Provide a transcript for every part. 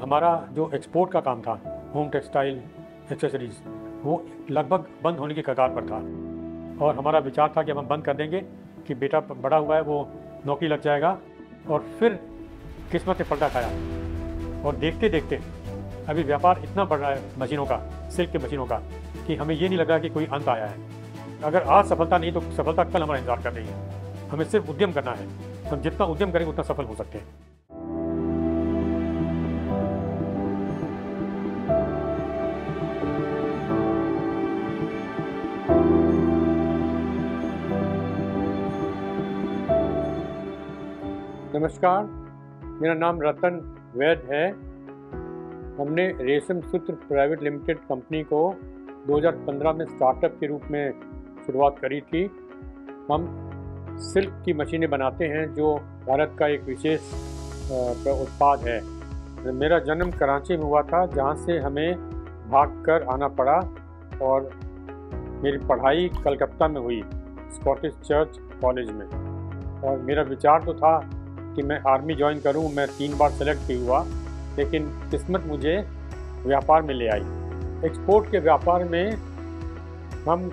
हमारा जो एक्सपोर्ट का काम था, होम टेक्सटाइल एक्सेसरीज़, वो लगभग बंद होने की कगार पर था और हमारा विचार था कि हम बंद कर देंगे कि बेटा बड़ा हुआ है, वो नौकरी लग जाएगा। और फिर किस्मत ने पलटा खाया और देखते देखते अभी व्यापार इतना बढ़ रहा है मशीनों का, सिल्क के मशीनों का, कि हमें ये नहीं लग रहा कि कोई अंत आया है। अगर आज सफलता नहीं तो सफलता कल हमारा इंतजार कर रही है। हमें सिर्फ उद्यम करना है, हम जितना उद्यम करेंगे उतना सफल हो सकते हैं। नमस्कार, मेरा नाम रतन वैद है। हमने रेशम सूत्र प्राइवेट लिमिटेड कंपनी को 2015 में स्टार्टअप के रूप में शुरुआत करी थी। हम सिल्क की मशीनें बनाते हैं जो भारत का एक विशेष उत्पाद है। मेरा जन्म कराची में हुआ था, जहाँ से हमें भागकर आना पड़ा और मेरी पढ़ाई कलकत्ता में हुई, स्कॉटिश चर्च कॉलेज में। और मेरा विचार तो था कि मैं आर्मी ज्वाइन करूं। मैं 3 बार सेलेक्ट भी हुआ, लेकिन किस्मत मुझे व्यापार में ले आई। एक्सपोर्ट के व्यापार में हम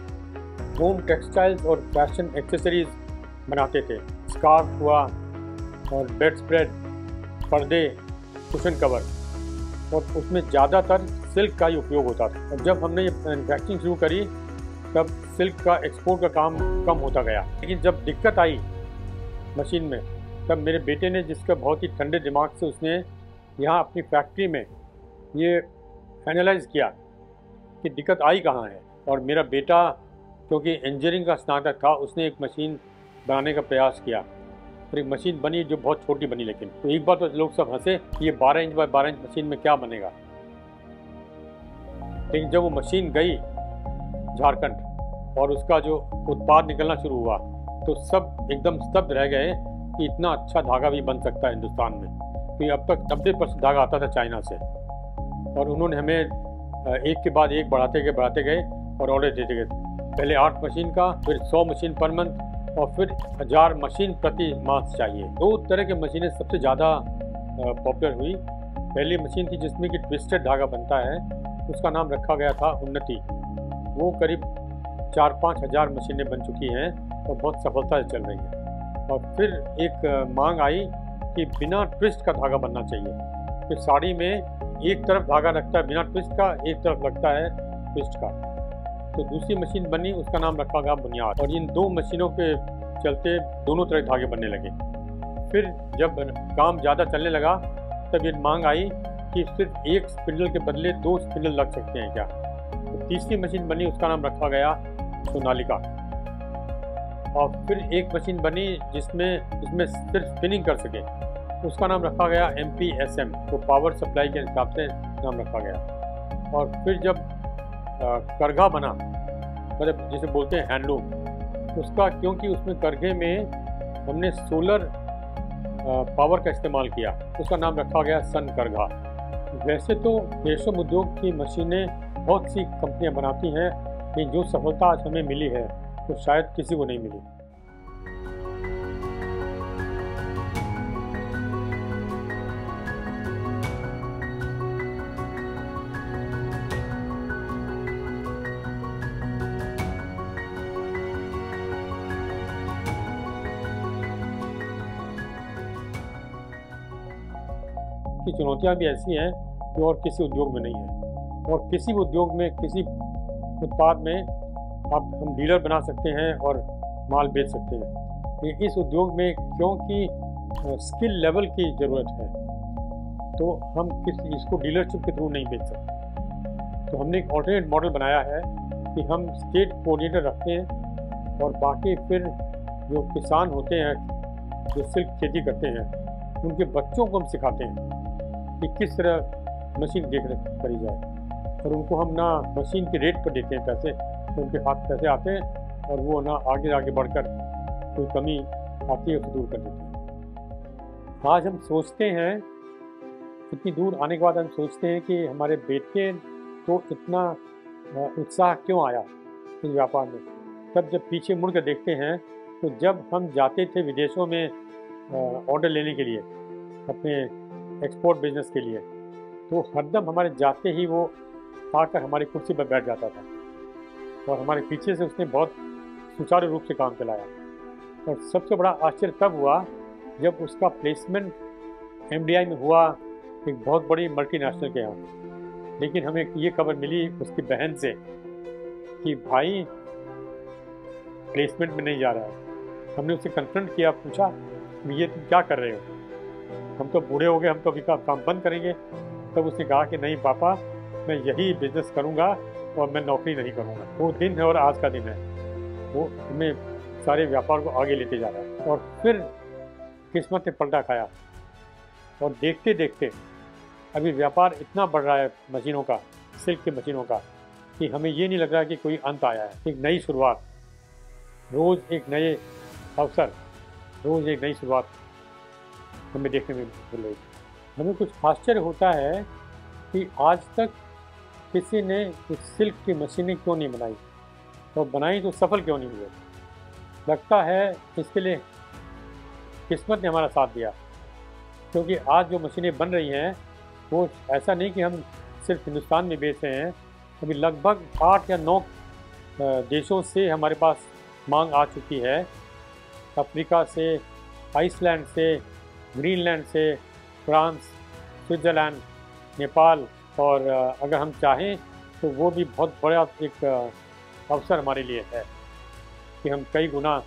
होम टेक्सटाइल्स और फैशन एक्सेसरीज़ बनाते थे। स्कार्फ हुआ और बेड स्प्रेड, पर्दे, कुशन कवर, और उसमें ज़्यादातर सिल्क का ही उपयोग होता था। और जब हमने ये मैन्युफैक्चरिंग शुरू करी तब सिल्क का एक्सपोर्ट का काम कम होता गया। लेकिन जब दिक्कत आई मशीन में, तब मेरे बेटे ने, जिसका बहुत ही ठंडे दिमाग से उसने यहाँ अपनी फैक्ट्री में ये एनालाइज़ किया कि दिक्कत आई कहाँ है। और मेरा बेटा, क्योंकि इंजीनियरिंग का स्नातक था, उसने एक मशीन बनाने का प्रयास किया और एक मशीन बनी जो बहुत छोटी बनी। लेकिन तो एक बार तो लोग सब हंसे कि ये 12 इंच बाय 12 इंच मशीन में क्या बनेगा। लेकिन जब वो मशीन गई झारखंड और उसका जो उत्पाद निकलना शुरू हुआ तो सब एकदम स्तब्ध रह गए कि इतना अच्छा धागा भी बन सकता है हिंदुस्तान में। तो अब तक 90% धागा आता था चाइना से, और उन्होंने हमें एक के बाद एक बढ़ाते गए और ऑर्डर देते गए। पहले 8 मशीन का, फिर 100 मशीन पर मंथ, और फिर 1000 मशीन प्रति माह चाहिए। 2 तरह की मशीनें सबसे ज़्यादा पॉपुलर हुई। पहली मशीन थी जिसमें कि ट्विस्टेड धागा बनता है, उसका नाम रखा गया था उन्नति। वो करीब 4-5 हज़ार मशीनें बन चुकी हैं और बहुत सफलता से चल रही हैं। और फिर एक मांग आई कि बिना ट्विस्ट का धागा बनना चाहिए। फिर साड़ी में एक तरफ धागा लगता है बिना ट्विस्ट का, एक तरफ लगता है ट्विस्ट का। तो दूसरी मशीन बनी, उसका नाम रखा गया बुनियाद। और इन 2 मशीनों के चलते दोनों तरह धागे बनने लगे। फिर जब काम ज़्यादा चलने लगा तब ये मांग आई कि सिर्फ एक स्पिंडल के बदले 2 स्पिंडल लग सकते हैं क्या। तो तीसरी मशीन बनी, उसका नाम रखा गया सोनालिका। और फिर एक मशीन बनी जिसमें सिर्फ स्पिनिंग कर सके, उसका नाम रखा गया MPSM, तो पावर सप्लाई के हिसाब से नाम रखा गया। और फिर जब करघा बना, मतलब जिसे बोलते हैं हैंडलूम, उसका, क्योंकि उसमें करघे में हमने सोलर पावर का इस्तेमाल किया, उसका नाम रखा गया सन करघा। वैसे तो रेशम उद्योग की मशीनें बहुत सी कंपनियां बनाती हैं, लेकिन जो सफलता आज हमें मिली है तो शायद किसी को नहीं मिली। की चुनौतियां भी ऐसी हैं जो और किसी उद्योग में नहीं है। और किसी भी उद्योग में, किसी उत्पाद में हम डीलर बना सकते हैं और माल बेच सकते हैं। इस उद्योग में क्योंकि स्किल लेवल की ज़रूरत है, तो हम इसको डीलरशिप के थ्रू नहीं बेच सकते। तो हमने एक ऑल्टरनेट मॉडल बनाया है कि हम स्टेट कोऑर्डिनेटर रखते हैं और बाकी फिर जो किसान होते हैं जो सिल्क खेती करते हैं, उनके बच्चों को हम सिखाते हैं कि किस तरह मशीन देख रेख करी जाए। और उनको हम ना मशीन के रेट पर देते हैं पैसे, तो उनके हाथ पैसे आते हैं और वो ना आगे बढ़कर कोई कमी आती है उसे दूर कर देते हैं। आज हम सोचते हैं, इतनी दूर आने के बाद हम सोचते हैं कि हमारे बेटे को इतना उत्साह क्यों आया इस व्यापार में। तब जब पीछे मुड़ कर देखते हैं तो जब हम जाते थे विदेशों में ऑर्डर लेने के लिए अपने एक्सपोर्ट बिजनेस के लिए, तो हरदम हमारे जाते ही वो आकर हमारी कुर्सी पर बैठ जाता था और हमारे पीछे से उसने बहुत सुचारू रूप से काम चलाया। और सबसे बड़ा आश्चर्य तब हुआ जब उसका प्लेसमेंट एमडीआई में हुआ, एक बहुत बड़ी मल्टीनेशनल के यहाँ। लेकिन हमें ये खबर मिली उसकी बहन से कि भाई प्लेसमेंट में नहीं जा रहा है। हमने उससे कन्फ्रंट किया, पूछा ये तुम क्या कर रहे हो, हम तो बूढ़े हो गए, हम तो अभी काम बंद करेंगे। तब उसने कहा कि नहीं पापा, मैं यही बिजनेस करूँगा और मैं नौकरी नहीं करूँगा। वो दिन है और आज का दिन है, वो हमें सारे व्यापार को आगे लेते जा रहा है। और फिर किस्मत ने पलटा खाया और देखते देखते अभी व्यापार इतना बढ़ रहा है मशीनों का, सिल्क के मशीनों का, कि हमें ये नहीं लग रहा कि कोई अंत आया है। एक नई शुरुआत, रोज़ एक नए अवसर, रोज़ एक नई शुरुआत हमें देखने में मिल रही। हमें कुछ आश्चर्य होता है कि आज तक किसी ने इस सिल्क की मशीनें क्यों नहीं बनाई, और बनाई तो सफल क्यों नहीं हुए। लगता है इसके लिए किस्मत ने हमारा साथ दिया, क्योंकि आज जो मशीनें बन रही हैं वो ऐसा नहीं कि हम सिर्फ हिंदुस्तान में बेच रहे हैं। अभी लगभग 8 या 9 देशों से हमारे पास मांग आ चुकी है। अफ्रीका से, आइसलैंड से, ग्रीनलैंड से, फ्रांस, स्विट्ज़रलैंड, नेपाल, और अगर हम चाहें तो वो भी बहुत बड़ा एक अवसर हमारे लिए है कि हम कई गुना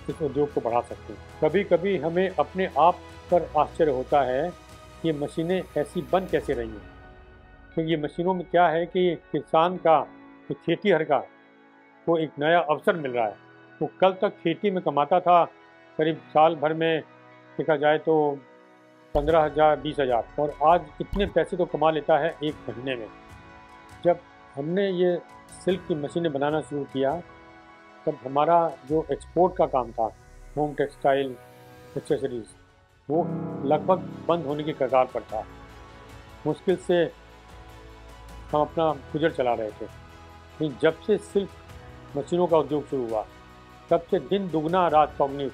इस उद्योग को बढ़ा सकते हैं। कभी कभी हमें अपने आप पर आश्चर्य होता है कि ये मशीनें ऐसी बन कैसे रही हैं। क्योंकि ये मशीनों में क्या है कि किसान का, खेतीहर का वो एक नया अवसर मिल रहा है। वो कल तक खेती में कमाता था करीब साल भर में देखा जाए तो 15,000 20,000, और आज इतने पैसे तो कमा लेता है एक महीने में। जब हमने ये सिल्क की मशीनें बनाना शुरू किया तब हमारा जो एक्सपोर्ट का काम था, होम टेक्सटाइल एक्सेसरीज़, वो लगभग बंद होने की कगार पर था। मुश्किल से हम अपना गुजर चला रहे थे। लेकिन जब से सिल्क मशीनों का उद्योग शुरू हुआ तब से दिन दुगना रात चौगनी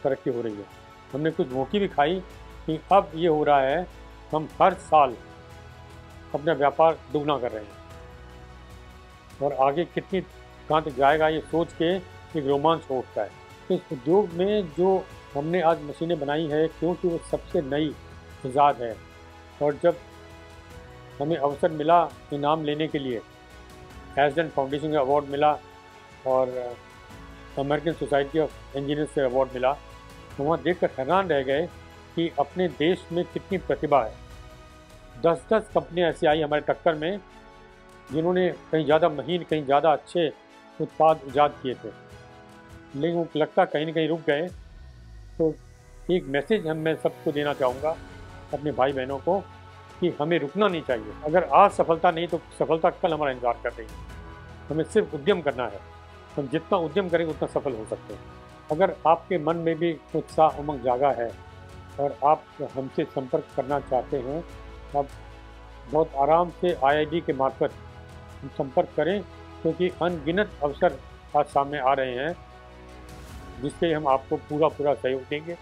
तरक्की हो रही है। हमने कुछ धोखी भी खाई कि अब ये हो रहा है हम हर साल अपना व्यापार दुगना कर रहे हैं, और आगे कितनी कहाँ तक जाएगा ये सोच के एक रोमांच हो उठता है। तो इस उद्योग में जो हमने आज मशीनें बनाई है, क्योंकि वो सबसे नई ईजाद है, और जब हमें अवसर मिला इनाम लेने के लिए, एसडेन फाउंडेशन का अवार्ड मिला और अमेरिकन सोसाइटी ऑफ इंजीनियर्स से अवार्ड मिला, तो वहाँ देखकर हैरान रह गए कि अपने देश में कितनी प्रतिभा है। 10-10 कंपनियाँ ऐसी आई हमारे टक्कर में जिन्होंने कहीं ज़्यादा महीन, कहीं ज़्यादा अच्छे उत्पाद ईजाद किए थे, लेकिन वो लगता कहीं ना कहीं रुक गए। तो एक मैसेज मैं सबको देना चाहूँगा, अपने भाई बहनों को, कि हमें रुकना नहीं चाहिए। अगर आज सफलता नहीं तो सफलता कल हमारा इंतजार कर रही है। हमें सिर्फ उद्यम करना है, हम जितना उद्यम करेंगे उतना सफल हो सकते हैं। अगर आपके मन में भी उत्साह, उमंग जागा है और आप हमसे संपर्क करना चाहते हैं, आप बहुत आराम से आईआईडी के मार्फत संपर्क करें, क्योंकि अनगिनत अवसर आज सामने आ रहे हैं जिससे हम आपको पूरा सहयोग देंगे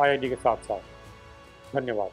आईआईडी के साथ साथ। धन्यवाद।